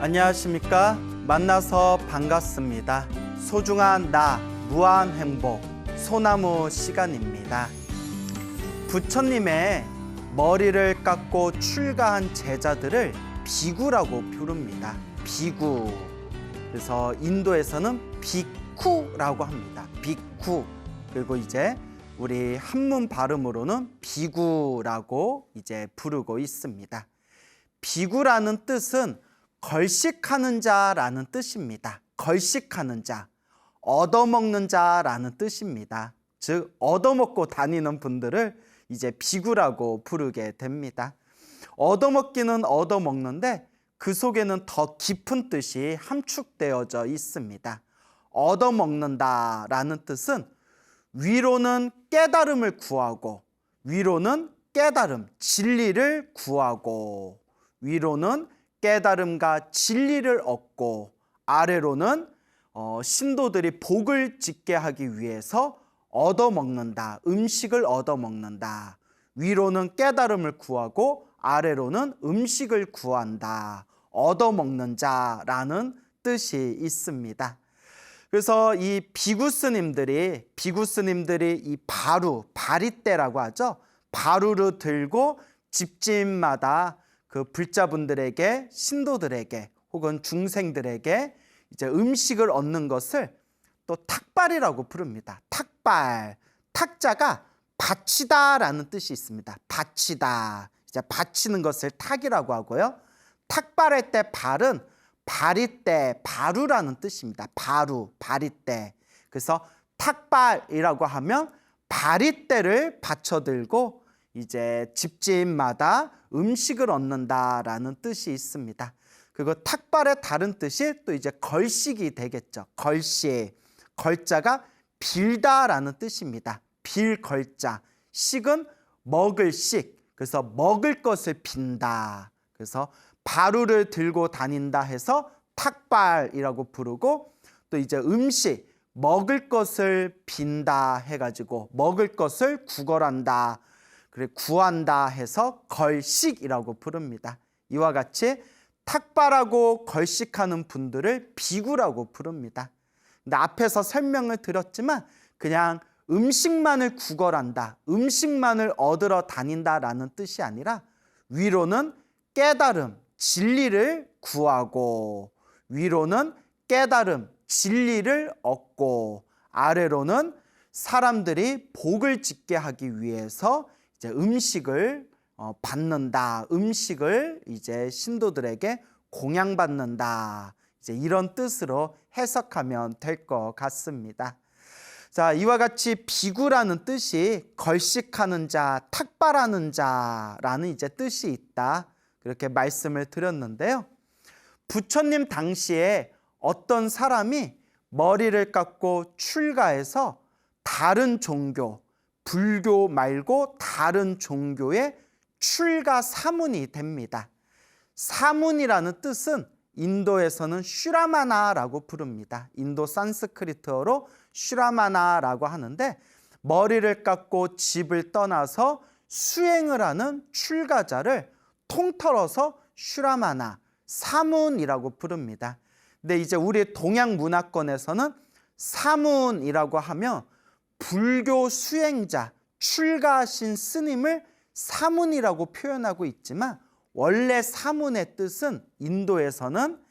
안녕하십니까? 만나서 반갑습니다. 소중한 나, 무한 행복, 소나무 시간입니다. 부처님의 머리를 깎고 출가한 제자들을 비구라고 부릅니다. 비구. 그래서 인도에서는 비쿠라고 합니다. 비쿠. 그리고 이제 우리 한문 발음으로는 비구라고 이제 부르고 있습니다. 비구라는 뜻은 걸식하는 자라는 뜻입니다. 걸식하는 자, 얻어먹는 자라는 뜻입니다. 즉 얻어먹고 다니는 분들을 이제 비구라고 부르게 됩니다. 얻어먹기는 얻어먹는데 그 속에는 더 깊은 뜻이 함축되어져 있습니다. 얻어먹는다라는 뜻은 위로는 깨달음을 구하고, 위로는 깨달음, 진리를 구하고, 위로는 깨달음과 진리를 얻고, 아래로는 신도들이 복을 짓게 하기 위해서 얻어먹는다, 음식을 얻어먹는다. 위로는 깨달음을 구하고 아래로는 음식을 구한다, 얻어먹는 자라는 뜻이 있습니다. 그래서 이 비구 스님들이 이 바리떼라고 하죠. 바루를 들고 집집마다 그 불자분들에게, 신도들에게 혹은 중생들에게 이제 음식을 얻는 것을 또 탁발이라고 부릅니다. 탁발. 탁자가 바치다라는 뜻이 있습니다. 바치다. 이제 바치는 것을 탁이라고 하고요. 탁발할 때 발은 바리떼, 바루라는 뜻입니다. 바루, 바리떼. 그래서 탁발이라고 하면 바리떼를 받쳐들고 이제 집집마다 음식을 얻는다라는 뜻이 있습니다. 그리고 탁발의 다른 뜻이 또 이제 걸식이 되겠죠. 걸식. 걸자가 빌다라는 뜻입니다. 빌 걸자. 식은 먹을 식. 그래서 먹을 것을 빈다. 그래서 바루를 들고 다닌다 해서 탁발이라고 부르고, 또 이제 음식, 먹을 것을 빈다 해가지고 먹을 것을 구걸한다, 그리고 구한다 해서 걸식이라고 부릅니다. 이와 같이 탁발하고 걸식하는 분들을 비구라고 부릅니다. 근데 앞에서 설명을 드렸지만 그냥 음식만을 구걸한다, 음식만을 얻으러 다닌다라는 뜻이 아니라 위로는 깨달음, 진리를 구하고, 위로는 깨달음, 진리를 얻고, 아래로는 사람들이 복을 짓게 하기 위해서 이제 음식을 받는다, 음식을 이제 신도들에게 공양받는다, 이제 이런 뜻으로 해석하면 될 것 같습니다. 자, 이와 같이 비구라는 뜻이 걸식하는 자, 탁발하는 자라는 이제 뜻이 있다, 그렇게 말씀을 드렸는데요. 부처님 당시에 어떤 사람이 머리를 깎고 출가해서 다른 종교, 불교 말고 다른 종교의 출가 사문이 됩니다. 사문이라는 뜻은 인도에서는 슈라마나라고 부릅니다. 인도 산스크리트어로 슈라마나라고 하는데, 머리를 깎고 집을 떠나서 수행을 하는 출가자를 통틀어서 슈라마나, 사문이라고 부릅니다. 근데 이제 우리 동양 문화권에서는 사문이라고 하면 불교 수행자, 출가하신 스님을 사문이라고 표현하고 있지만, 원래 사문의 뜻은 인도에서는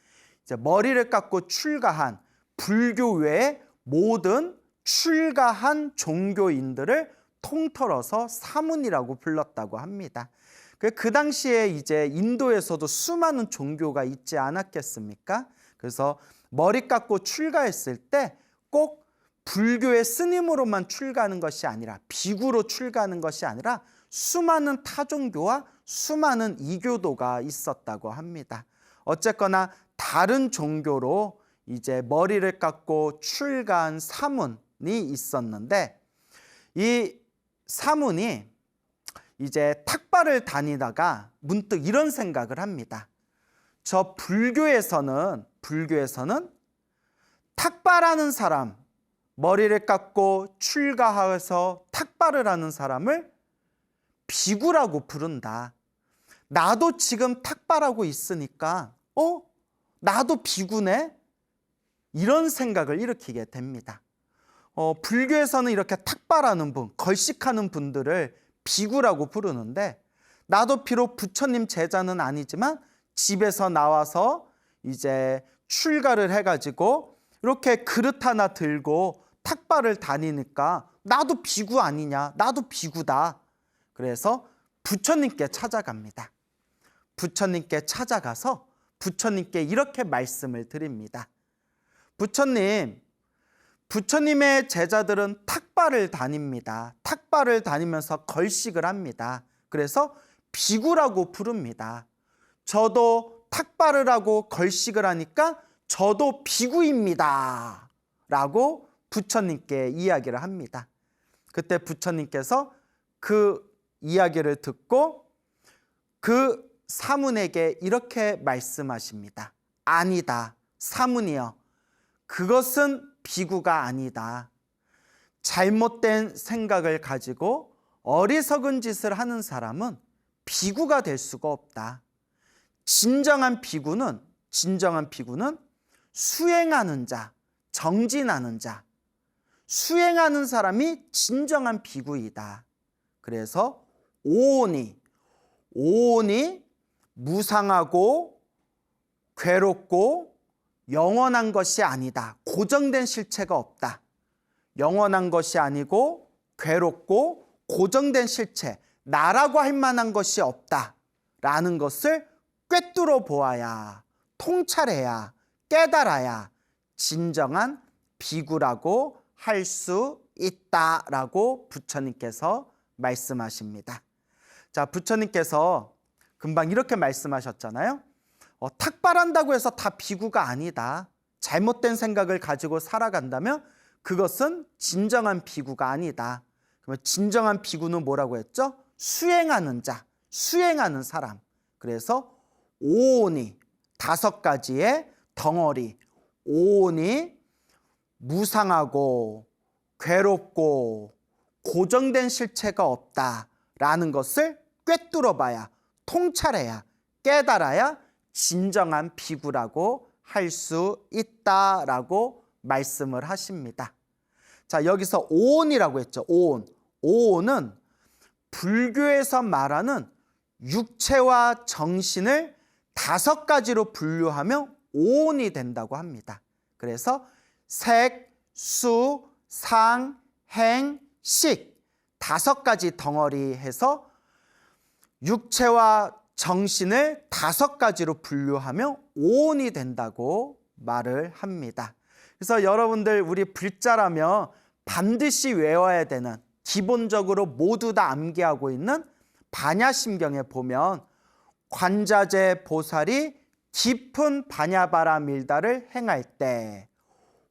이제 머리를 깎고 출가한 불교 외의 모든 출가한 종교인들을 통틀어서 사문이라고 불렀다고 합니다. 그 당시에 이제 인도에서도 수많은 종교가 있지 않았겠습니까? 그래서 머리 깎고 출가했을 때 꼭 불교의 스님으로만 출가하는 것이 아니라, 비구로 출가하는 것이 아니라 수많은 타종교와 수많은 이교도가 있었다고 합니다. 어쨌거나 다른 종교로 이제 머리를 깎고 출가한 사문이 있었는데, 이 사문이 이제 탁발을 다니다가 문득 이런 생각을 합니다. 저 불교에서는 탁발하는 사람, 머리를 깎고 출가해서 탁발을 하는 사람을 비구라고 부른다. 나도 지금 탁발하고 있으니까 나도 비구네? 이런 생각을 일으키게 됩니다. 불교에서는 이렇게 탁발하는 분, 걸식하는 분들을 비구라고 부르는데, 나도 비록 부처님 제자는 아니지만 집에서 나와서 이제 출가를 해가지고 이렇게 그릇 하나 들고 탁발을 다니니까 나도 비구 아니냐? 나도 비구다. 그래서 부처님께 찾아갑니다. 부처님께 찾아가서 부처님께 이렇게 말씀을 드립니다. 부처님의 제자들은 탁발을 다닙니다. 탁발을 다니면서 걸식을 합니다. 그래서 비구라고 부릅니다. 저도 탁발을 하고 걸식을 하니까 저도 비구입니다. 라고 부처님께 이야기를 합니다. 그때 부처님께서 그 이야기를 듣고 그 사문에게 이렇게 말씀하십니다. 아니다. 사문이여. 그것은 비구가 아니다. 잘못된 생각을 가지고 어리석은 짓을 하는 사람은 비구가 될 수가 없다. 진정한 비구는 수행하는 자, 정진하는 자, 수행하는 사람이 진정한 비구이다. 그래서 오온이 무상하고 괴롭고 영원한 것이 아니다. 고정된 실체가 없다. 영원한 것이 아니고 괴롭고 고정된 실체, 나라고 할 만한 것이 없다. 라는 것을 꿰뚫어 보아야, 통찰해야, 깨달아야 진정한 비구라고 할 수 있다라고 부처님께서 말씀하십니다. 자, 부처님께서 금방 이렇게 말씀하셨잖아요. 탁발한다고 해서 다 비구가 아니다. 잘못된 생각을 가지고 살아간다면 그것은 진정한 비구가 아니다. 그러면 진정한 비구는 뭐라고 했죠? 수행하는 자, 수행하는 사람. 그래서 오온이, 5가지의 덩어리, 오온이 무상하고 괴롭고 고정된 실체가 없다라는 것을 꿰뚫어 봐야, 통찰해야, 깨달아야 진정한 비구라고 할 수 있다라고 말씀을 하십니다. 자, 여기서 오온이라고 했죠. 오온은 불교에서 말하는 육체와 정신을 5가지로 분류하면 오온이 된다고 합니다. 그래서 색, 수, 상, 행, 식 5가지 덩어리 해서 육체와 정신을 5가지로 분류하면 오온이 된다고 말을 합니다. 그래서 여러분들 우리 불자라면 반드시 외워야 되는, 기본적으로 모두 다 암기하고 있는 반야심경에 보면 관자재 보살이 깊은 반야바라 밀다를 행할 때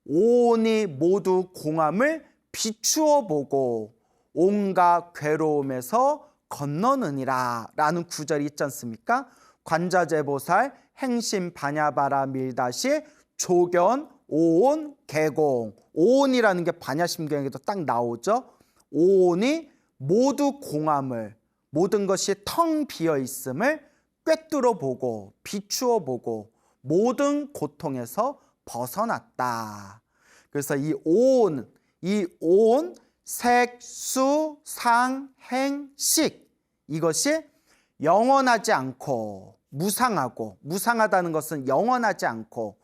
오온이 모두 공함을 비추어 보고 온갖 괴로움에서 건너느니라 라는 구절이 있지 않습니까? 관자재 보살 행심 반야바라 밀다시 조견 오온 개공. 오온이라는 게 반야심경에도 딱 나오죠. 오온이 모두 공함을, 모든 것이 텅 비어 있음을 꿰뚫어 보고 비추어 보고 모든 고통에서 벗어났다. 그래서 이 오온, 색, 수, 상, 행, 식, 이것이 영원하지 않고 무상하고, 무상하다는 것은 영원하지 않고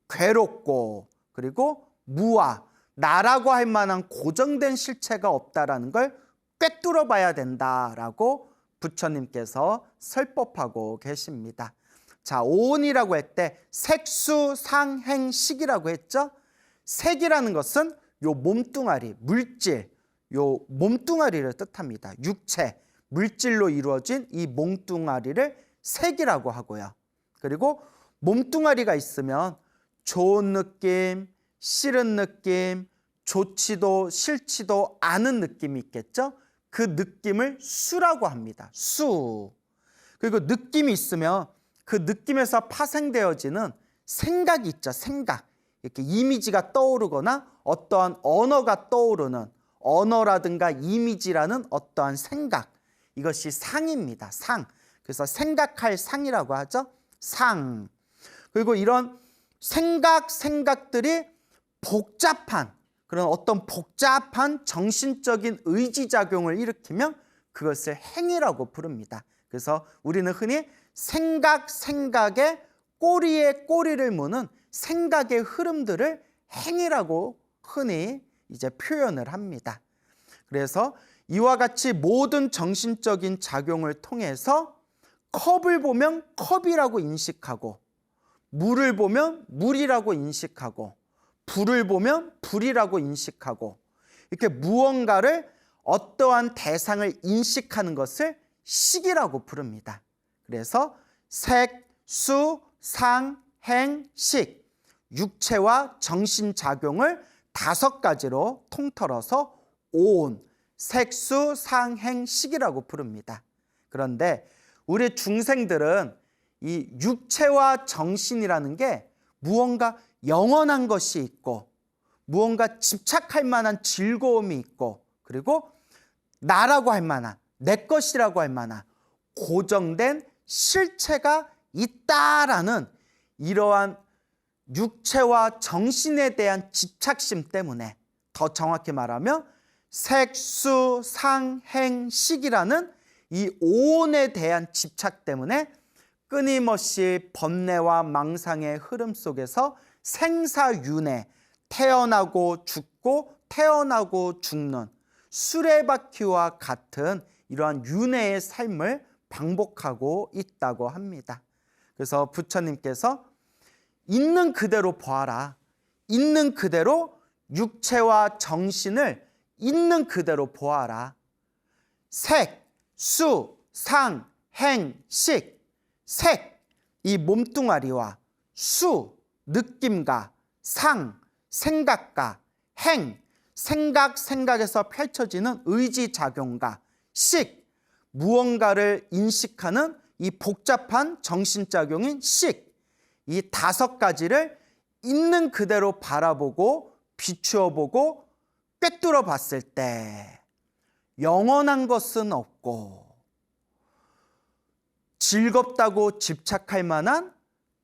괴롭고, 그리고 무아, 나라고 할 만한 고정된 실체가 없다라는 걸 꿰뚫어 봐야 된다라고 부처님께서 설법하고 계십니다. 자, 오온이라고 할 때 색수 상행식이라고 했죠. 색이라는 것은 요 몸뚱아리, 물질, 요 몸뚱아리를 뜻합니다. 육체, 물질로 이루어진 이 몸뚱아리를 색이라고 하고요. 그리고 몸뚱아리가 있으면 좋은 느낌, 싫은 느낌, 좋지도 싫지도 않은 느낌이 있겠죠. 그 느낌을 수라고 합니다. 수. 그리고 느낌이 있으면 그 느낌에서 파생되어지는 생각이 있죠. 생각. 이렇게 이미지가 떠오르거나 어떠한 언어가 떠오르는, 언어라든가 이미지라는 어떠한 생각. 이것이 상입니다. 상. 그래서 생각할 상이라고 하죠. 상. 그리고 이런 생각들이 복잡한 그런 어떤 복잡한 정신적인 의지작용을 일으키면 그것을 행위라고 부릅니다. 그래서 우리는 흔히 생각에 꼬리에 꼬리를 무는 생각의 흐름들을 행위라고 흔히 이제 표현을 합니다. 그래서 이와 같이 모든 정신적인 작용을 통해서 컵을 보면 컵이라고 인식하고, 물을 보면 물이라고 인식하고, 불을 보면 불이라고 인식하고, 이렇게 무언가를 어떠한 대상을 인식하는 것을 식이라고 부릅니다. 그래서 색, 수, 상, 행, 식, 육체와 정신작용을 5가지로 통틀어서 오온, 색수, 상, 행, 식이라고 부릅니다. 그런데 우리 중생들은 이 육체와 정신이라는 게 무언가 영원한 것이 있고, 무언가 집착할 만한 즐거움이 있고, 그리고 나라고 할 만한, 내 것이라고 할 만한 고정된 실체가 있다라는 이러한 육체와 정신에 대한 집착심 때문에, 더 정확히 말하면 색, 수, 상, 행, 식이라는 이 오온에 대한 집착 때문에 끊임없이 번뇌와 망상의 흐름 속에서 생사윤회, 태어나고 죽고 태어나고 죽는 수레바퀴와 같은 이러한 윤회의 삶을 반복하고 있다고 합니다. 그래서 부처님께서 있는 그대로 보아라. 있는 그대로 육체와 정신을 있는 그대로 보아라. 색, 수, 상, 행, 식. 색, 이 몸뚱아리와 수, 느낌과 상, 생각과 행, 생각에서 펼쳐지는 의지작용과 식, 무언가를 인식하는 이 복잡한 정신작용인 식, 이 5가지를 있는 그대로 바라보고 비추어 보고 꿰뚫어 봤을 때 영원한 것은 없고 즐겁다고 집착할 만한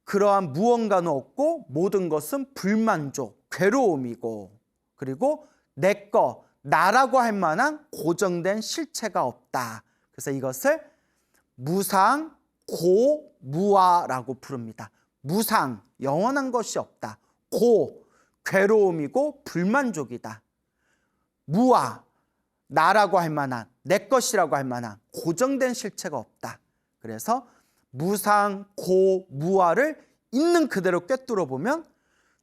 그러한 무언가는 없고 모든 것은 불만족, 괴로움이고, 그리고 내 거, 나라고 할 만한 고정된 실체가 없다. 그래서 이것을 무상, 고, 무아라고 부릅니다. 무상, 영원한 것이 없다. 고, 괴로움이고 불만족이다. 무아, 나라고 할 만한, 내 것이라고 할 만한 고정된 실체가 없다. 그래서 무상, 고, 무아를 있는 그대로 꿰뚫어 보면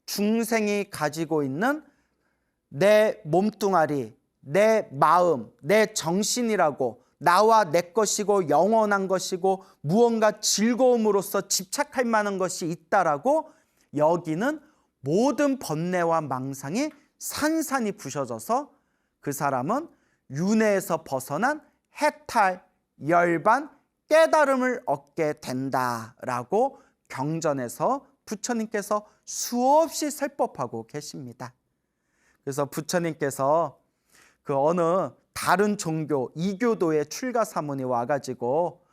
중생이 가지고 있는 내 몸뚱아리, 내 마음, 내 정신이라고 나와 내 것이고 영원한 것이고 무언가 즐거움으로서 집착할 만한 것이 있다라고 여기는 모든 번뇌와 망상이 산산이 부셔져서 그 사람은 윤회에서 벗어난 해탈, 열반, 깨달음을 얻게 된다라고 경전에서 부처님께서 수없이 설법하고 계십니다. 그래서 부처님께서 그 어느 다른 종교, 이교도의 출가사문이 와가지고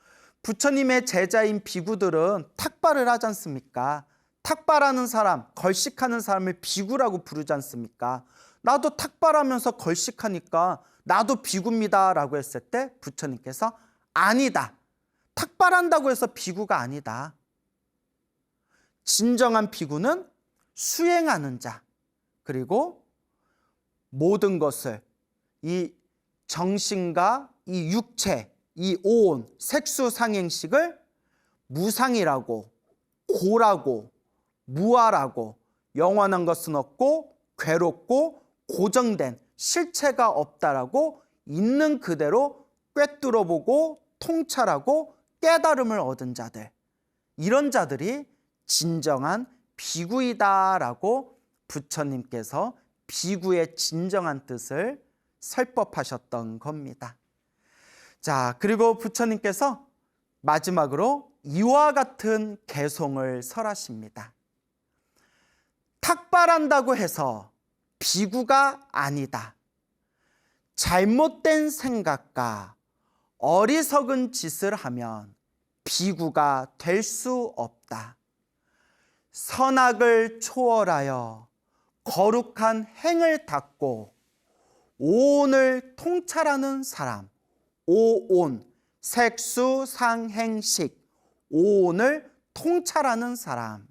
부처님의 제자인 비구들은 탁발을 하지 않습니까? 탁발하는 사람, 걸식하는 사람을 비구라고 부르지 않습니까? 나도 탁발하면서 걸식하니까 나도 비구입니다 라고 했을 때 부처님께서 아니다. 탁발한다고 해서 비구가 아니다. 진정한 비구는 수행하는 자, 그리고 모든 것을 이 정신과 이 육체, 이 오온, 색수상행식을 무상이라고, 고라고, 무아라고, 영원한 것은 없고 괴롭고 고정된 실체가 없다라고 있는 그대로 꿰뚫어보고 통찰하고 깨달음을 얻은 자들, 이런 자들이 진정한 비구이다라고 부처님께서 비구의 진정한 뜻을 설법하셨던 겁니다. 자, 그리고 부처님께서 마지막으로 이와 같은 개송을 설하십니다. 탁발한다고 해서 비구가 아니다. 잘못된 생각과 어리석은 짓을 하면 비구가 될 수 없다. 선악을 초월하여 거룩한 행을 닦고 오온을 통찰하는 사람, 오온, 색수상행식, 오온을 통찰하는 사람,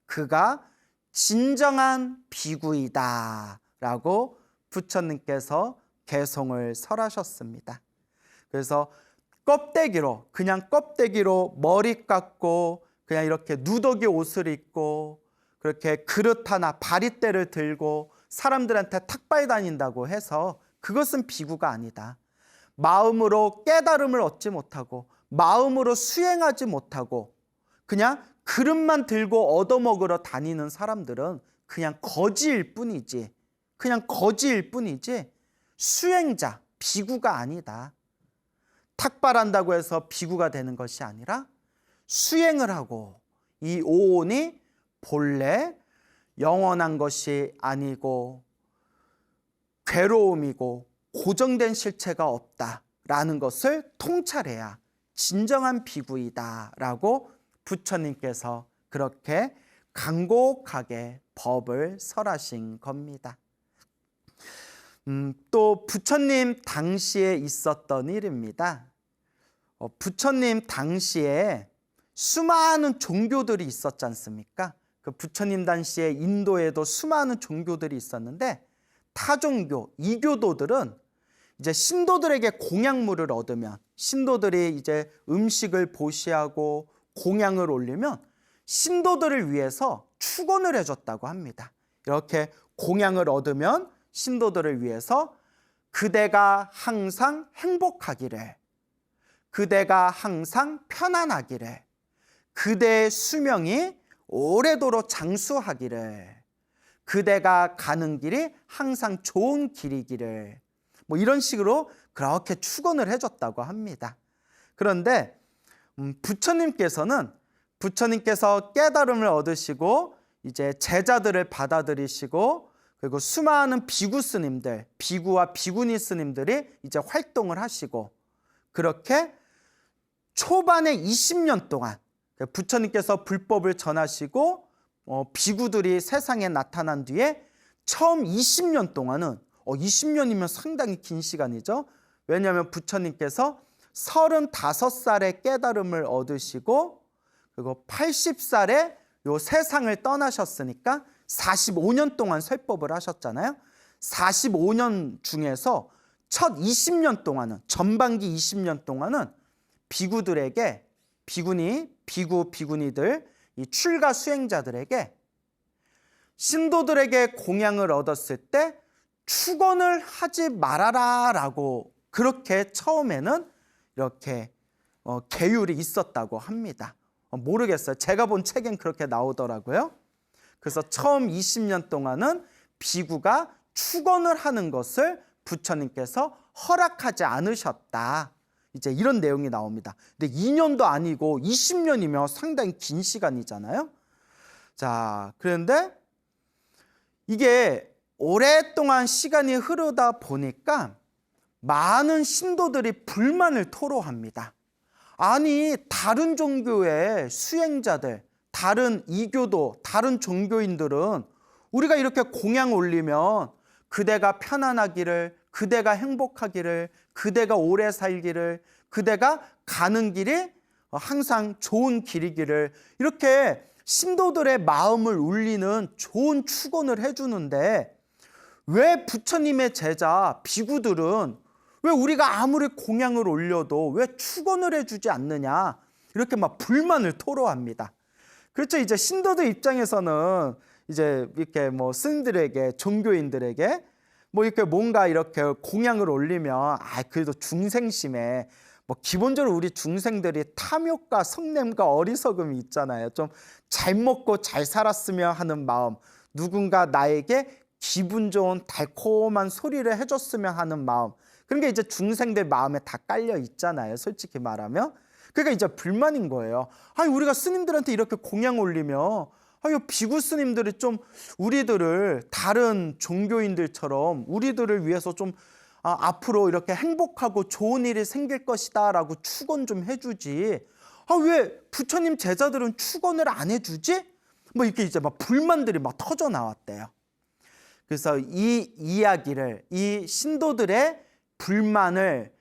그가 진정한 비구이다 라고 부처님께서 개송을 설하셨습니다. 그래서 껍데기로, 그냥 껍데기로 머리 깎고 그냥 이렇게 누더기 옷을 입고 그렇게 그릇 하나 바리떼를 들고 사람들한테 탁발 다닌다고 해서 그것은 비구가 아니다. 마음으로 깨달음을 얻지 못하고 마음으로 수행하지 못하고 그냥 그릇만 들고 얻어먹으러 다니는 사람들은 그냥 거지일 뿐이지, 그냥 거지일 뿐이지 수행자, 비구가 아니다. 탁발한다고 해서 비구가 되는 것이 아니라 수행을 하고 이 오온이 본래 영원한 것이 아니고 괴로움이고 고정된 실체가 없다라는 것을 통찰해야 진정한 비구이다라고 부처님께서 그렇게 간곡하게 법을 설하신 겁니다. 또 부처님 당시에 있었던 일입니다. 부처님 당시에 수많은 종교들이 있었지 않습니까? 그 부처님 당시에 인도에도 수많은 종교들이 있었는데 타종교, 이교도들은 이제 신도들에게 공양물을 얻으면 신도들이 이제 음식을 보시하고 공양을 올리면 신도들을 위해서 축원을 해줬다고 합니다. 이렇게 공양을 얻으면 신도들을 위해서 그대가 항상 행복하기를, 그대가 항상 편안하기를, 그대의 수명이 오래도록 장수하기를, 그대가 가는 길이 항상 좋은 길이기를, 뭐 이런 식으로 그렇게 축원을 해줬다고 합니다. 그런데 부처님께서 깨달음을 얻으시고 이제 제자들을 받아들이시고 그리고 수많은 비구 스님들, 비구와 비구니 스님들이 이제 활동을 하시고 그렇게 초반에 20년 동안 부처님께서 불법을 전하시고 비구들이 세상에 나타난 뒤에 처음 20년 동안은 20년이면 상당히 긴 시간이죠. 왜냐하면 부처님께서 35살에 깨달음을 얻으시고 그리고 80살에 요 세상을 떠나셨으니까 45년 동안 설법을 하셨잖아요. 45년 중에서 첫 20년 동안은, 전반기 20년 동안은 비구들에게, 비구니들, 이 출가 수행자들에게 신도들에게 공양을 얻었을 때 축원을 하지 말아라 라고 그렇게 처음에는 이렇게 계율이 있었다고 합니다. 모르겠어요. 제가 본 책엔 그렇게 나오더라고요. 그래서 처음 20년 동안은 비구가 축원을 하는 것을 부처님께서 허락하지 않으셨다. 이제 이런 내용이 나옵니다. 근데 2년도 아니고 20년이면 상당히 긴 시간이잖아요. 자, 그런데 이게 오랫동안 시간이 흐르다 보니까 많은 신도들이 불만을 토로합니다. 아니, 다른 종교의 수행자들, 다른 이교도, 다른 종교인들은 우리가 이렇게 공양 올리면 그대가 편안하기를, 그대가 행복하기를, 그대가 오래 살기를, 그대가 가는 길이 항상 좋은 길이기를 이렇게 신도들의 마음을 울리는 좋은 축원을 해주는데 왜 부처님의 제자 비구들은 왜 우리가 아무리 공양을 올려도 왜 축원을 해주지 않느냐 이렇게 막 불만을 토로합니다. 그렇죠. 이제 신도들 입장에서는 이제 이렇게 뭐 스님들에게, 종교인들에게 뭐 이렇게 뭔가 이렇게 공양을 올리면 그래도 중생심에 뭐 기본적으로 우리 중생들이 탐욕과 성냄과 어리석음이 있잖아요. 좀 잘 먹고 잘 살았으면 하는 마음, 누군가 나에게 기분 좋은 달콤한 소리를 해줬으면 하는 마음, 그런 게 이제 중생들 마음에 다 깔려 있잖아요. 솔직히 말하면. 그러니까 이제 불만인 거예요. 아니, 우리가 스님들한테 이렇게 공양 올리면 비구 스님들이 좀 우리들을 다른 종교인들처럼 우리들을 위해서 좀 앞으로 이렇게 행복하고 좋은 일이 생길 것이다 라고 축원 좀 해주지. 왜 부처님 제자들은 축원을 안 해주지? 뭐 이렇게 이제 막 불만들이 막 터져 나왔대요. 그래서 이 이야기를, 이 신도들의 불만을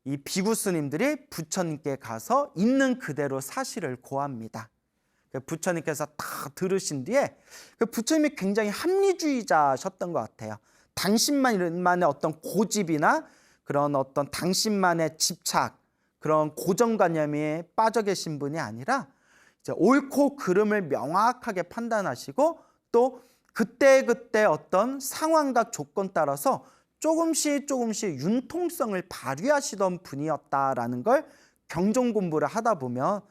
이 비구스님들이 부처님께 가서 있는 그대로 사실을 고합니다. 부처님께서 다 들으신 뒤에 부처님이 굉장히 합리주의자셨던 것 같아요. 당신만의 어떤 고집이나 그런 어떤 당신만의 집착, 그런 고정관념에 빠져 계신 분이 아니라 이제 옳고 그름을 명확하게 판단하시고 또 그때그때 어떤 상황과 조건 따라서 조금씩 융통성을 발휘하시던 분이었다라는 걸 경전 공부를 하다 보면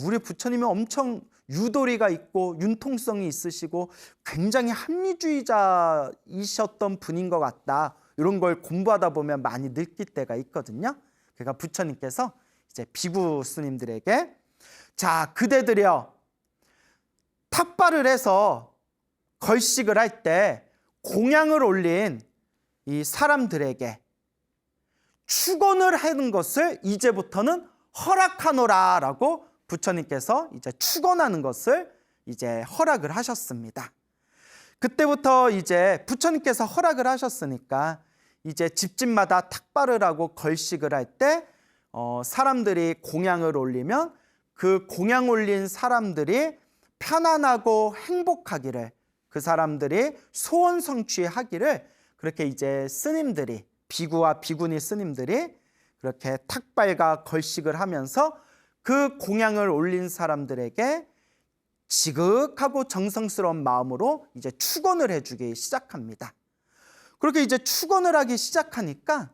우리 부처님이 엄청 유도리가 있고 융통성이 있으시고 굉장히 합리주의자이셨던 분인 것 같다. 이런 걸 공부하다 보면 많이 느낄 때가 있거든요. 그러니까 부처님께서 이제 비구 스님들에게 자, 그대들이여 탁발을 해서 걸식을 할 때 공양을 올린 이 사람들에게 축원을 하는 것을 이제부터는 허락하노라 라고 부처님께서 이제 축원하는 것을 이제 허락을 하셨습니다. 그때부터 이제 부처님께서 허락을 하셨으니까 이제 집집마다 탁발을 하고 걸식을 할 때 사람들이 공양을 올리면 그 공양 올린 사람들이 편안하고 행복하기를, 그 사람들이 소원 성취하기를 그렇게 이제 스님들이, 비구와 비구니 스님들이 그렇게 탁발과 걸식을 하면서 그 공양을 올린 사람들에게 지극하고 정성스러운 마음으로 이제 축원을 해주기 시작합니다. 그렇게 이제 축원을 하기 시작하니까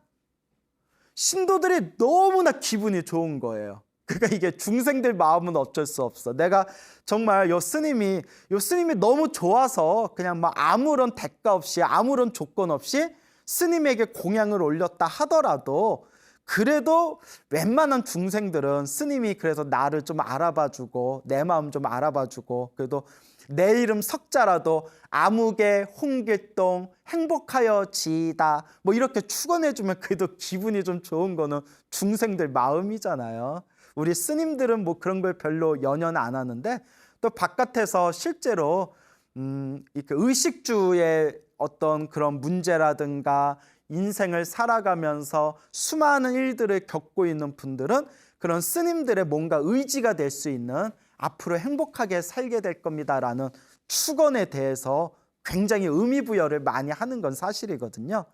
신도들이 너무나 기분이 좋은 거예요. 그러니까 이게 중생들 마음은 어쩔 수 없어. 내가 정말 요 스님이 너무 좋아서 그냥 막 아무런 대가 없이 아무런 조건 없이 스님에게 공양을 올렸다 하더라도 그래도 웬만한 중생들은 스님이 그래서 나를 좀 알아봐주고 내 마음 좀 알아봐주고 그래도 내 이름 석자라도 아무개 홍길동 행복하여 지이다 뭐 이렇게 축원해주면 그래도 기분이 좀 좋은 거는 중생들 마음이잖아요. 우리 스님들은 뭐 그런 걸 별로 연연 안 하는데 또 바깥에서 실제로 이렇게 의식주의 어떤 그런 문제라든가 인생을 살아가면서 수많은 일들을 겪고 있는 분들은 그런 스님들의 뭔가 의지가 될 수 있는 앞으로 행복하게 살게 될 겁니다라는 축원에 대해서 굉장히 의미부여를 많이 하는 건 사실이거든요.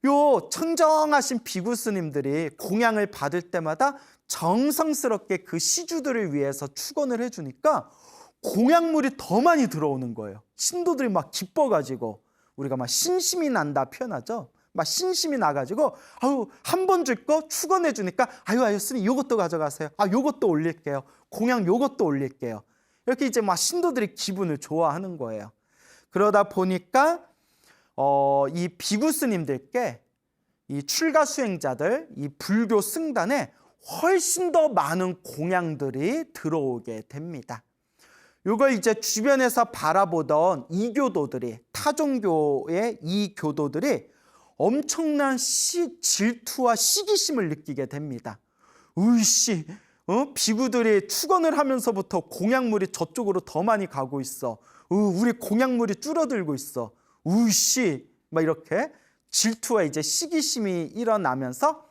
요 청정하신 비구 스님들이 공양을 받을 때마다 정성스럽게 그 시주들을 위해서 축원을 해주니까 공양물이 더 많이 들어오는 거예요. 신도들이 막 기뻐가지고 우리가 막 신심이 난다 표현하죠. 막 신심이 나가지고 한 번 줄 거 축원해 주니까 아유 스님 요것도 가져가세요. 요것도 올릴게요. 공양 요것도 올릴게요. 이렇게 이제 막 신도들이 기분을 좋아하는 거예요. 그러다 보니까 이 비구 스님들께 이 출가 수행자들, 이 불교 승단에 훨씬 더 많은 공양들이 들어오게 됩니다. 이걸 이제 주변에서 바라보던 이교도들이, 타종교의 이 교도들이 엄청난 질투와 시기심을 느끼게 됩니다. 으이씨, 비구들이 축원을 하면서부터 공양물이 저쪽으로 더 많이 가고 있어. 우리 공양물이 줄어들고 있어. 으이씨, 막 이렇게 질투와 이제 시기심이 일어나면서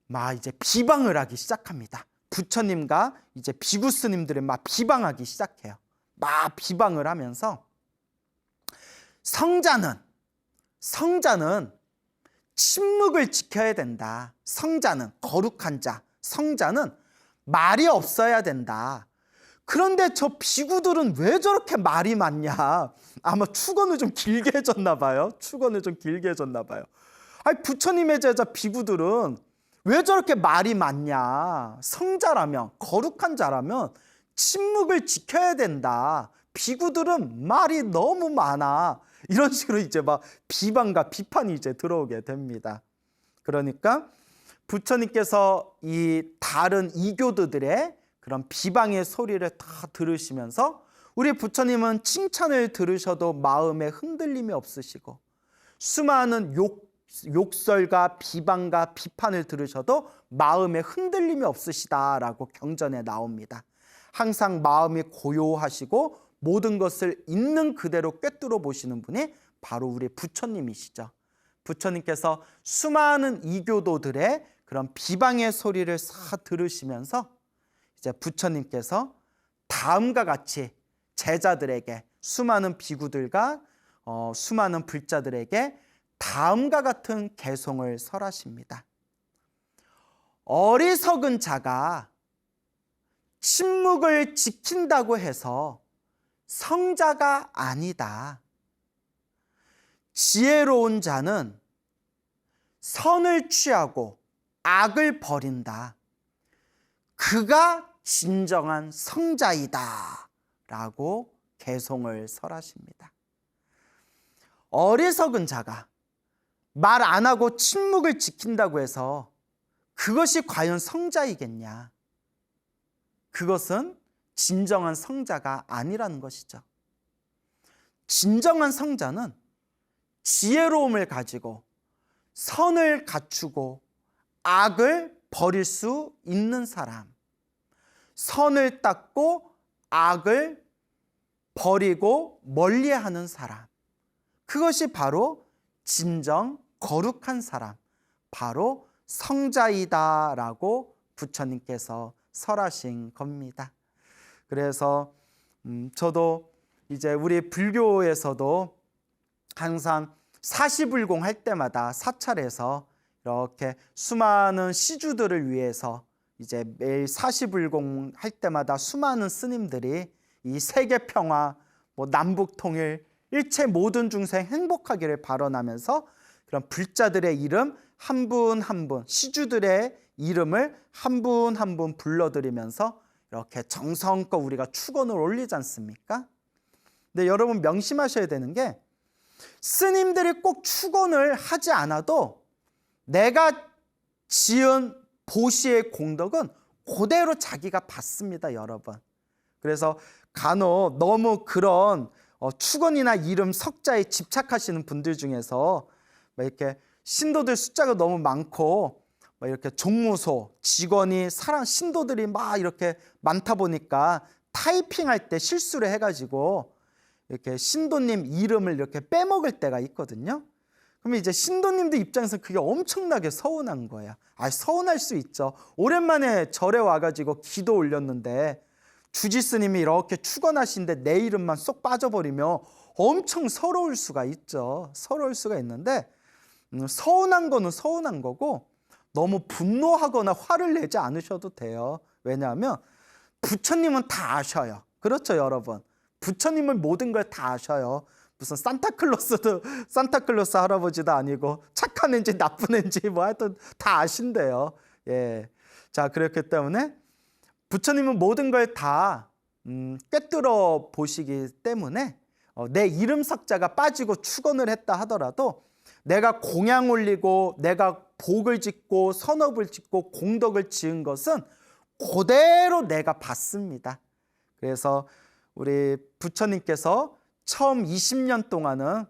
막 이제 비방을 하기 시작합니다. 부처님과 이제 비구 스님들을 막 비방하기 시작해요. 막 비방을 하면서 성자는 침묵을 지켜야 된다. 성자는 거룩한 자, 성자는 말이 없어야 된다. 그런데 저 비구들은 왜 저렇게 말이 많냐? 아마 축원을 좀 길게 해줬나 봐요. 아니 부처님의 제자 비구들은 왜 저렇게 말이 많냐? 성자라면, 거룩한 자라면 침묵을 지켜야 된다. 비구들은 말이 너무 많아. 이런 식으로 이제 막 비방과 비판이 이제 들어오게 됩니다. 그러니까 부처님께서 이 다른 이교도들의 그런 비방의 소리를 다 들으시면서 우리 부처님은 칭찬을 들으셔도 마음에 흔들림이 없으시고 수많은 욕설과 비방과 비판을 들으셔도 마음에 흔들림이 없으시다라고 경전에 나옵니다. 항상 마음이 고요하시고 모든 것을 있는 그대로 꿰뚫어 보시는 분이 바로 우리 부처님이시죠. 부처님께서 수많은 이교도들의 그런 비방의 소리를 싹 들으시면서 이제 부처님께서 다음과 같이 제자들에게, 수많은 비구들과 수많은 불자들에게 다음과 같은 개송을 설하십니다. 어리석은 자가 침묵을 지킨다고 해서 성자가 아니다. 지혜로운 자는 선을 취하고 악을 버린다. 그가 진정한 성자이다. 라고 개송을 설하십니다. 어리석은 자가 말 안 하고 침묵을 지킨다고 해서 그것이 과연 성자이겠냐? 그것은 진정한 성자가 아니라는 것이죠. 진정한 성자는 지혜로움을 가지고 선을 갖추고 악을 버릴 수 있는 사람, 선을 닦고 악을 버리고 멀리하는 사람, 그것이 바로 진정 거룩한 사람, 바로 성자이다라고 부처님께서 설하신 겁니다. 그래서 저도 이제 우리 불교에서도 항상 사시불공 할 때마다 사찰에서 이렇게 수많은 시주들을 위해서 이제 매일 사시불공 할 때마다 수많은 스님들이 이 세계 평화, 남북 통일, 일체 모든 중생 행복하기를 발언하면서 그런 불자들의 이름 한 분 한 분, 시주들의 이름을 한 분 한 분 불러드리면서 이렇게 정성껏 우리가 축원을 올리지 않습니까? 근데 여러분 명심하셔야 되는 게, 스님들이 꼭 축원을 하지 않아도 내가 지은 보시의 공덕은 그대로 자기가 받습니다, 여러분. 그래서 간혹 너무 그런 축원이나 이름 석자에 집착하시는 분들 중에서 이렇게 신도들 숫자가 너무 많고 이렇게 종무소 직원이 신도들이 막 이렇게 많다 보니까 타이핑할 때 실수를 해가지고 이렇게 신도님 이름을 이렇게 빼먹을 때가 있거든요. 그러면 이제 신도님들 입장에서 그게 엄청나게 서운한 거예요. 서운할 수 있죠. 오랜만에 절에 와가지고 기도 올렸는데 주지스님이 이렇게 축원하시는데 내 이름만 쏙 빠져버리면 엄청 서러울 수가 있죠. 서러울 수가 있는데 서운한 거는 서운한 거고 너무 분노하거나 화를 내지 않으셔도 돼요. 왜냐하면 부처님은 다 아셔요. 그렇죠, 여러분? 부처님은 모든 걸 다 아셔요. 무슨 산타클로스 할아버지도 아니고 착한 앤지 나쁜 앤지 하여튼 다 아신대요. 예. 자, 그렇기 때문에 부처님은 모든 걸 다 꿰뚫어 보시기 때문에 내 이름 석자가 빠지고 축원을 했다 하더라도 내가 공양 올리고 내가 복을 짓고 선업을 짓고 공덕을 지은 것은 그대로 내가 받습니다. 그래서 우리 부처님께서 처음 20년 동안은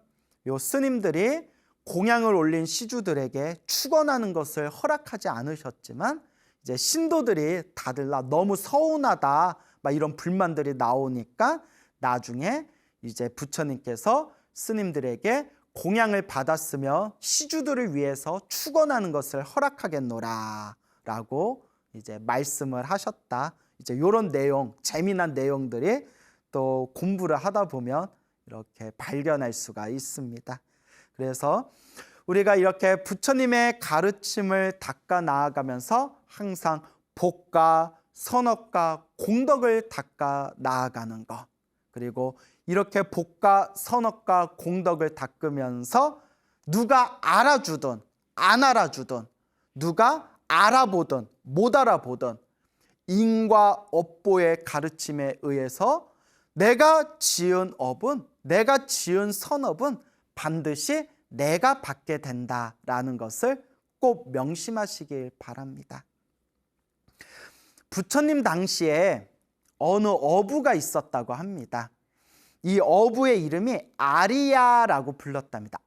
요 스님들이 공양을 올린 시주들에게 축원하는 것을 허락하지 않으셨지만 이제 신도들이 다들 너무 서운하다 막 이런 불만들이 나오니까 나중에 이제 부처님께서 스님들에게 공양을 받았으며 시주들을 위해서 축원하는 것을 허락하겠노라 라고 이제 말씀을 하셨다. 이제 이런 내용, 재미난 내용들이 또 공부를 하다 보면 이렇게 발견할 수가 있습니다. 그래서 우리가 이렇게 부처님의 가르침을 닦아 나아가면서 항상 복과 선업과 공덕을 닦아 나아가는 것, 그리고 이렇게 복과 선업과 공덕을 닦으면서 누가 알아주든 안 알아주든 누가 알아보든 못 알아보든 인과 업보의 가르침에 의해서 내가 지은 업은, 내가 지은 선업은 반드시 내가 받게 된다라는 것을 꼭 명심하시길 바랍니다. 부처님 당시에 어느 어부가 있었다고 합니다. 이 어부의 이름이 아리야라고 불렀답니다.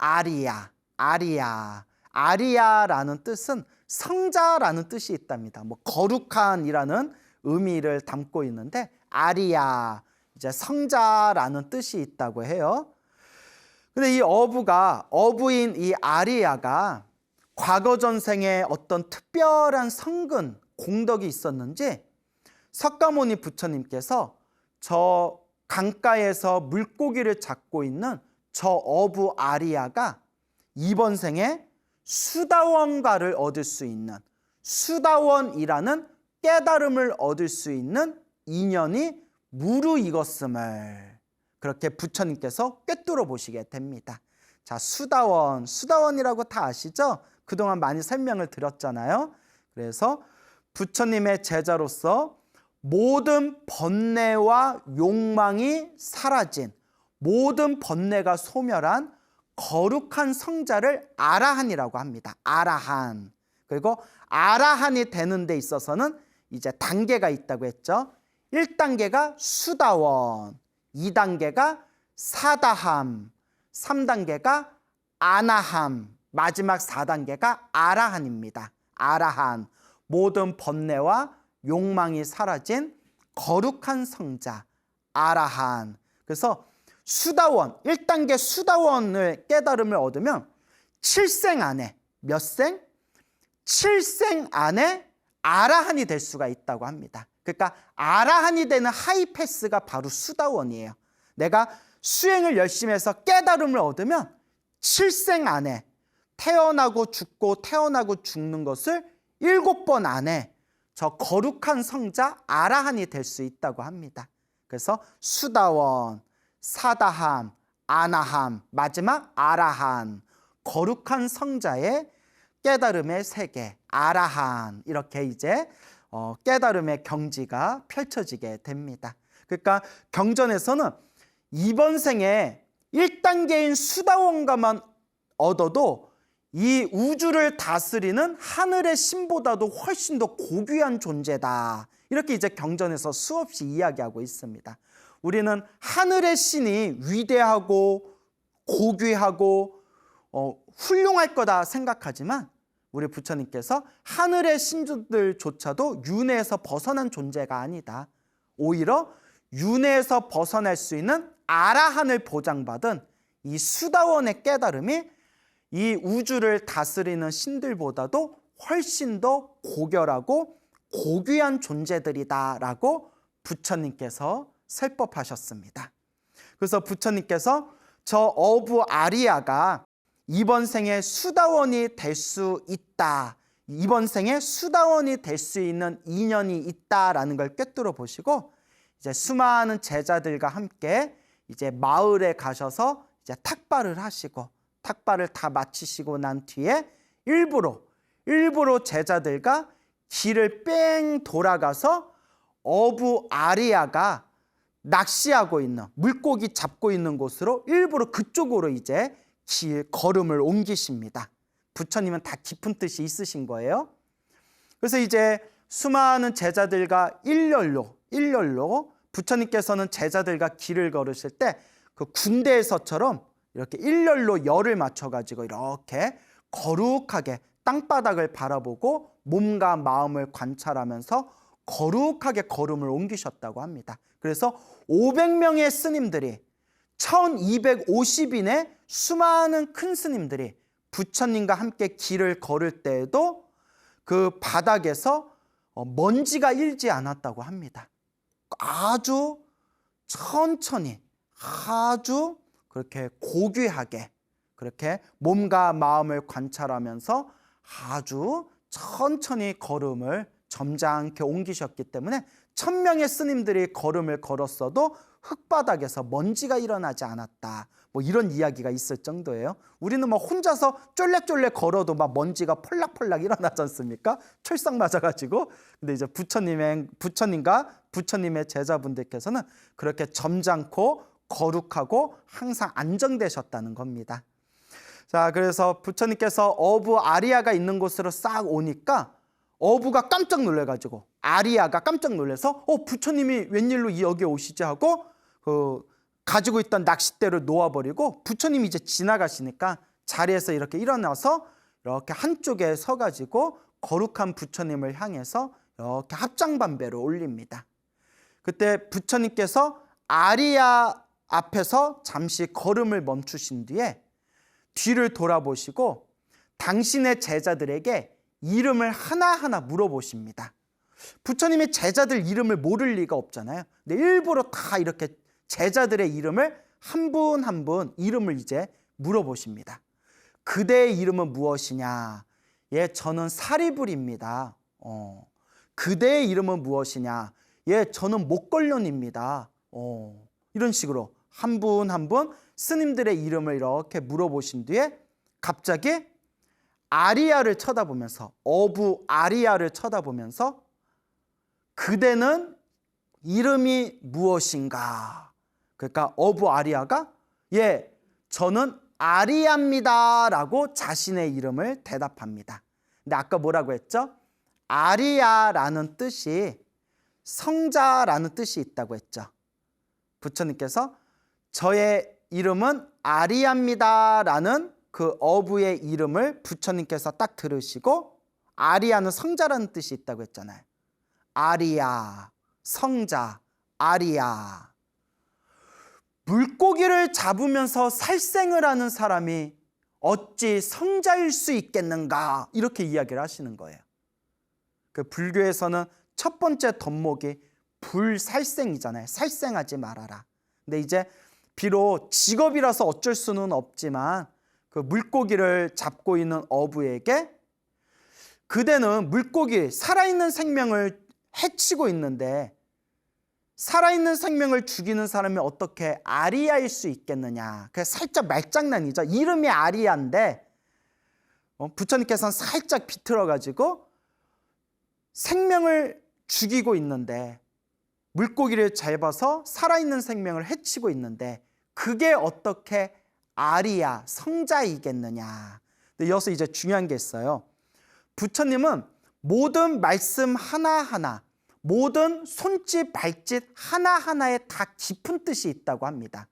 아리야라는 뜻은 성자라는 뜻이 있답니다. 거룩한이라는 의미를 담고 있는데 아리야, 이제 성자라는 뜻이 있다고 해요. 근데 이 어부인 이 아리아가 과거 전생에 어떤 특별한 성근, 공덕이 있었는지 석가모니 부처님께서 저 강가에서 물고기를 잡고 있는 저 어부 아리아가 이번 생에 수다원가를 얻을 수 있는, 수다원이라는 깨달음을 얻을 수 있는 인연이 무르익었음을 그렇게 부처님께서 꿰뚫어 보시게 됩니다. 자, 수다원이라고 다 아시죠? 그동안 많이 설명을 드렸잖아요. 그래서 부처님의 제자로서 모든 번뇌와 욕망이 사라진, 모든 번뇌가 소멸한 거룩한 성자를 아라한이라고 합니다. 아라한. 그리고 아라한이 되는 데 있어서는 이제 단계가 있다고 했죠. 1단계가 수다원, 2단계가 사다함, 3단계가 아나함, 마지막 4단계가 아라한입니다. 아라한, 모든 번뇌와 욕망이 사라진 거룩한 성자, 아라한. 그래서 수다원, 1단계 수다원을 깨달음을 얻으면 7생 안에, 몇 생? 7생 안에 아라한이 될 수가 있다고 합니다. 그러니까 아라한이 되는 하이패스가 바로 수다원이에요. 내가 수행을 열심히 해서 깨달음을 얻으면 7생 안에 태어나고 죽고 태어나고 죽는 것을 7번 안에 저 거룩한 성자 아라한이 될 수 있다고 합니다. 그래서 수다원, 사다함, 아나함, 마지막 아라한, 거룩한 성자의 깨달음의 세계, 아라한, 이렇게 이제 깨달음의 경지가 펼쳐지게 됩니다. 그러니까 경전에서는 이번 생에 1단계인 수다원가만 얻어도 이 우주를 다스리는 하늘의 신보다도 훨씬 더 고귀한 존재다. 이렇게 이제 경전에서 수없이 이야기하고 있습니다. 우리는 하늘의 신이 위대하고 고귀하고 훌륭할 거다 생각하지만 우리 부처님께서 하늘의 신들조차도 윤회에서 벗어난 존재가 아니다. 오히려 윤회에서 벗어날 수 있는 아라한을 보장받은 이 수다원의 깨달음이 이 우주를 다스리는 신들보다도 훨씬 더 고결하고 고귀한 존재들이다라고 부처님께서 설법하셨습니다. 그래서 부처님께서 저 어부 아리아가 이번 생에 수다원이 될 수 있다, 이번 생에 수다원이 될 수 있는 인연이 있다라는 걸 꿰뚫어 보시고 이제 수많은 제자들과 함께 이제 마을에 가셔서 이제 탁발을 하시고 탁발을 다 마치시고 난 뒤에 일부러 제자들과 길을 뺑 돌아가서 어부 아리아가 낚시하고 있는, 물고기 잡고 있는 곳으로 일부러 그쪽으로 이제 걸음을 옮기십니다. 부처님은 다 깊은 뜻이 있으신 거예요. 그래서 이제 수많은 제자들과 일렬로 부처님께서는 제자들과 길을 걸으실 때 그 군대에서처럼 이렇게 일렬로 열을 맞춰가지고 이렇게 거룩하게 땅바닥을 바라보고 몸과 마음을 관찰하면서 거룩하게 걸음을 옮기셨다고 합니다. 그래서 500명의 스님들이 1250인의 수많은 큰 스님들이 부처님과 함께 길을 걸을 때에도 그 바닥에서 먼지가 일지 않았다고 합니다. 아주 천천히, 아주 그렇게 고귀하게 그렇게 몸과 마음을 관찰하면서 아주 천천히 걸음을 점잖게 옮기셨기 때문에 1000명의 스님들이 걸음을 걸었어도 흙바닥에서 먼지가 일어나지 않았다. 뭐 이런 이야기가 있을 정도예요. 우리는 뭐 혼자서 쫄래쫄래 걸어도 막 먼지가 펄락펄락 일어나지 않습니까? 철상 맞아가지고. 근데 이제 부처님과 부처님의 제자분들께서는 그렇게 점잖고 거룩하고 항상 안정되셨다는 겁니다. 자, 그래서 부처님께서 어부 아리아가 있는 곳으로 싹 오니까 어부가 깜짝 놀래가지고 아리아가 깜짝 놀라서 부처님이 웬일로 여기 오시지 하고 가지고 있던 낚싯대를 놓아버리고 부처님이 이제 지나가시니까 자리에서 이렇게 일어나서 이렇게 한쪽에 서가지고 거룩한 부처님을 향해서 이렇게 합장반배를 올립니다. 그때 부처님께서 아리아 앞에서 잠시 걸음을 멈추신 뒤에 뒤를 돌아보시고 당신의 제자들에게 이름을 하나하나 물어보십니다. 부처님의 제자들 이름을 모를 리가 없잖아요. 근데 일부러 다 이렇게 제자들의 이름을 한 분 한 분 이름을 이제 물어보십니다. 그대의 이름은 무엇이냐? 예, 저는 사리불입니다. 그대의 이름은 무엇이냐? 예, 저는 목걸련입니다. 이런 식으로 한 분 한 분 스님들의 이름을 이렇게 물어보신 뒤에 갑자기 아리아를 쳐다보면서, 어부 아리아를 쳐다보면서 그대는 이름이 무엇인가? 그러니까 어부 아리아가 예, 저는 아리아입니다 라고 자신의 이름을 대답합니다. 근데 아까 뭐라고 했죠? 아리아라는 뜻이 성자라는 뜻이 있다고 했죠. 부처님께서 저의 이름은 아리아입니다 라는 그 어부의 이름을 부처님께서 딱 들으시고 아리아는 성자라는 뜻이 있다고 했잖아요. 아리아, 성자, 아리아. 물고기를 잡으면서 살생을 하는 사람이 어찌 성자일 수 있겠는가? 이렇게 이야기를 하시는 거예요. 그 불교에서는 첫 번째 덕목이 불살생이잖아요. 살생하지 말아라. 근데 이제 비록 직업이라서 어쩔 수는 없지만 그 물고기를 잡고 있는 어부에게 그대는 물고기, 살아있는 생명을 해치고 있는데 살아있는 생명을 죽이는 사람이 어떻게 아리아일 수 있겠느냐. 그래서 살짝 말장난이죠. 이름이 아리아인데 부처님께서는 살짝 비틀어가지고 생명을 죽이고 있는데 물고기를 잡아서 살아있는 생명을 해치고 있는데 그게 어떻게 아리아, 성자이겠느냐. 근데 여기서 이제 중요한 게 있어요. 부처님은 모든 말씀 하나하나, 모든 손짓, 발짓 하나하나에 다 깊은 뜻이 있다고 합니다.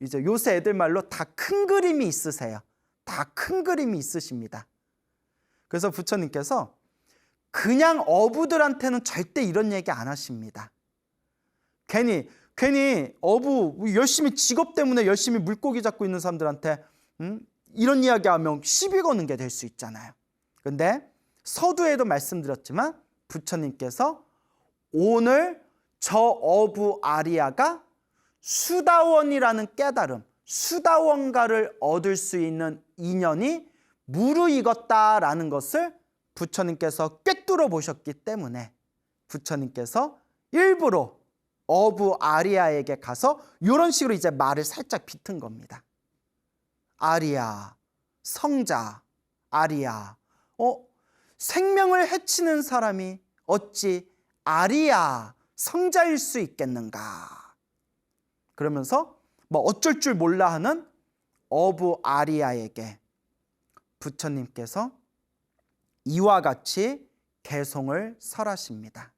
이제 요새 애들 말로 다 큰 그림이 있으세요. 다 큰 그림이 있으십니다. 그래서 부처님께서 그냥 어부들한테는 절대 이런 얘기 안 하십니다. 괜히 어부 열심히 직업 때문에 열심히 물고기 잡고 있는 사람들한테 이런 이야기하면 시비 거는 게 될 수 있잖아요. 근데 서두에도 말씀드렸지만 부처님께서 오늘 저 어부 아리아가 수다원이라는 깨달음, 수다원가를 얻을 수 있는 인연이 무르익었다라는 것을 부처님께서 꿰뚫어 보셨기 때문에 부처님께서 일부러 어부 아리아에게 가서 이런 식으로 이제 말을 살짝 비튼 겁니다. 아리아, 성자, 아리아. 생명을 해치는 사람이 어찌 아리아, 성자일 수 있겠는가? 그러면서 뭐 어쩔 줄 몰라 하는 어부 아리아에게 부처님께서 이와 같이 개송을 설하십니다.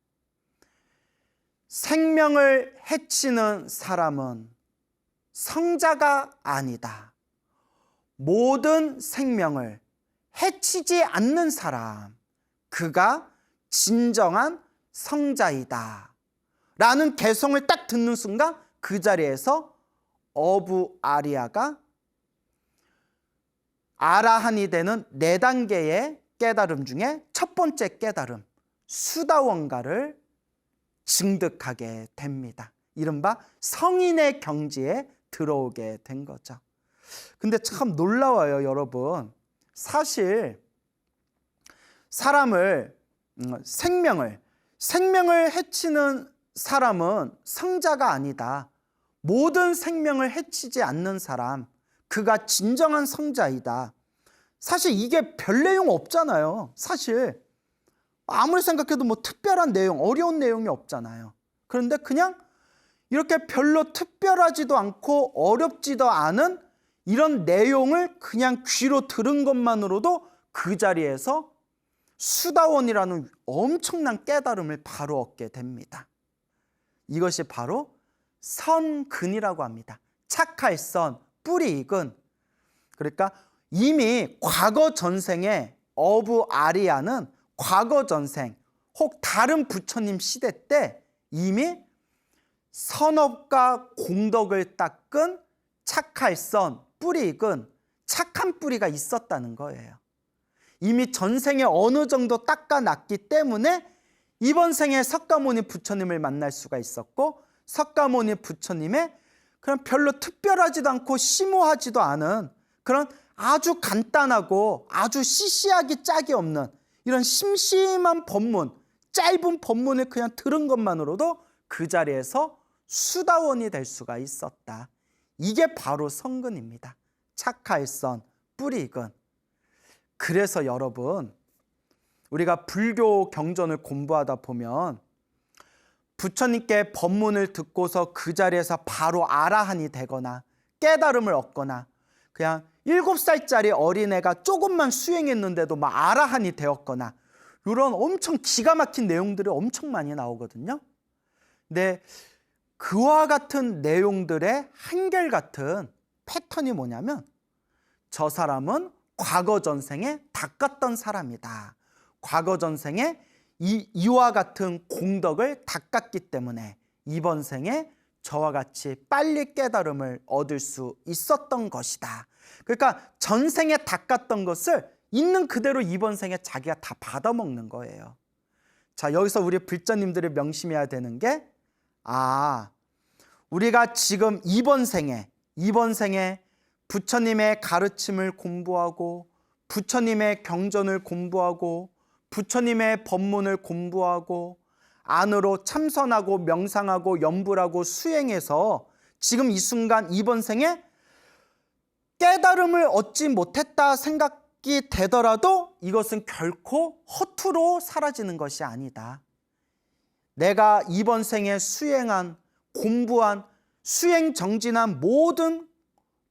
생명을 해치는 사람은 성자가 아니다. 모든 생명을 해치지 않는 사람, 그가 진정한 성자이다 라는 개송을 딱 듣는 순간 그 자리에서 어부 아리아가 아라한이 되는 4단계의 깨달음 중에 첫 번째 깨달음, 수다원가를 증득하게 됩니다. 이른바 성인의 경지에 들어오게 된 거죠. 근데 참 놀라워요, 여러분. 사실 사람을, 생명을 해치는 사람은 성자가 아니다. 모든 생명을 해치지 않는 사람, 그가 진정한 성자이다. 사실 이게 별 내용 없잖아요. 사실 아무리 생각해도 뭐 특별한 내용, 어려운 내용이 없잖아요. 그런데 그냥 이렇게 별로 특별하지도 않고 어렵지도 않은 이런 내용을 그냥 귀로 들은 것만으로도 그 자리에서 수다원이라는 엄청난 깨달음을 바로 얻게 됩니다. 이것이 바로 선근이라고 합니다. 착할 선, 뿌리 익은. 그러니까 이미 과거 전생에 어부 아리아는 과거 전생 혹 다른 부처님 시대 때 이미 선업과 공덕을 닦은 착할선, 뿌리 익은 착한 뿌리가 있었다는 거예요. 이미 전생에 어느 정도 닦아놨기 때문에 이번 생에 석가모니 부처님을 만날 수가 있었고, 석가모니 부처님의 그런 별로 특별하지도 않고 심오하지도 않은 그런 아주 간단하고 아주 시시하기 짝이 없는 이런 심심한 법문, 짧은 법문을 그냥 들은 것만으로도 그 자리에서 수다원이 될 수가 있었다. 이게 바로 성근입니다. 착할선, 뿌리 익은. 그래서 여러분, 우리가 불교 경전을 공부하다 보면 부처님께 법문을 듣고서 그 자리에서 바로 아라한이 되거나 깨달음을 얻거나, 그냥 7살짜리 어린애가 조금만 수행했는데도 막 아라한이 되었거나, 이런 엄청 기가 막힌 내용들이 엄청 많이 나오거든요. 근데 그와 같은 내용들의 한결같은 패턴이 뭐냐면, 저 사람은 과거 전생에 닦았던 사람이다. 과거 전생에 이와 같은 공덕을 닦았기 때문에 이번 생에 저와 같이 빨리 깨달음을 얻을 수 있었던 것이다. 그러니까 전생에 닦았던 것을 있는 그대로 이번 생에 자기가 다 받아먹는 거예요. 자, 여기서 우리 불자님들이 명심해야 되는 게, 우리가 지금 이번 생에 부처님의 가르침을 공부하고, 부처님의 경전을 공부하고, 부처님의 법문을 공부하고, 안으로 참선하고 명상하고 염불하고 수행해서 지금 이 순간 이번 생에 깨달음을 얻지 못했다 생각이 되더라도 이것은 결코 허투루 사라지는 것이 아니다. 내가 이번 생에 수행한, 공부한, 수행 정진한 모든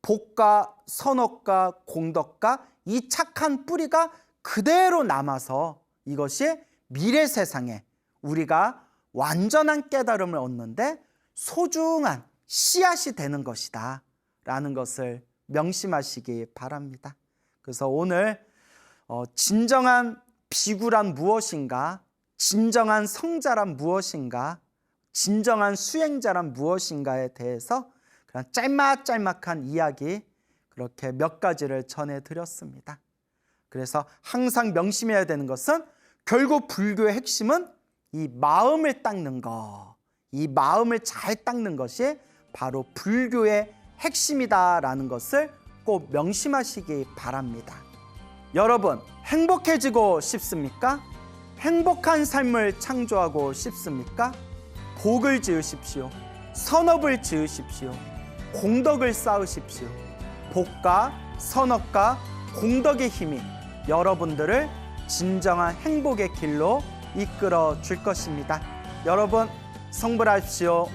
복과 선업과 공덕과 이 착한 뿌리가 그대로 남아서 이것이 미래 세상에 우리가 완전한 깨달음을 얻는데 소중한 씨앗이 되는 것이다 라는 것을 명심하시기 바랍니다. 그래서 오늘 진정한 비구란 무엇인가, 진정한 성자란 무엇인가, 진정한 수행자란 무엇인가에 대해서 그냥 짤막짤막한 이야기 그렇게 몇 가지를 전해드렸습니다. 그래서 항상 명심해야 되는 것은 결국 불교의 핵심은 이 마음을 닦는 것, 이 마음을 잘 닦는 것이 바로 불교의 핵심이다라는 것을 꼭 명심하시기 바랍니다. 여러분, 행복해지고 싶습니까? 행복한 삶을 창조하고 싶습니까? 복을 지으십시오. 선업을 지으십시오. 공덕을 쌓으십시오. 복과 선업과 공덕의 힘이 여러분들을 진정한 행복의 길로 이끌어 줄 것입니다. 여러분, 성불하십시오.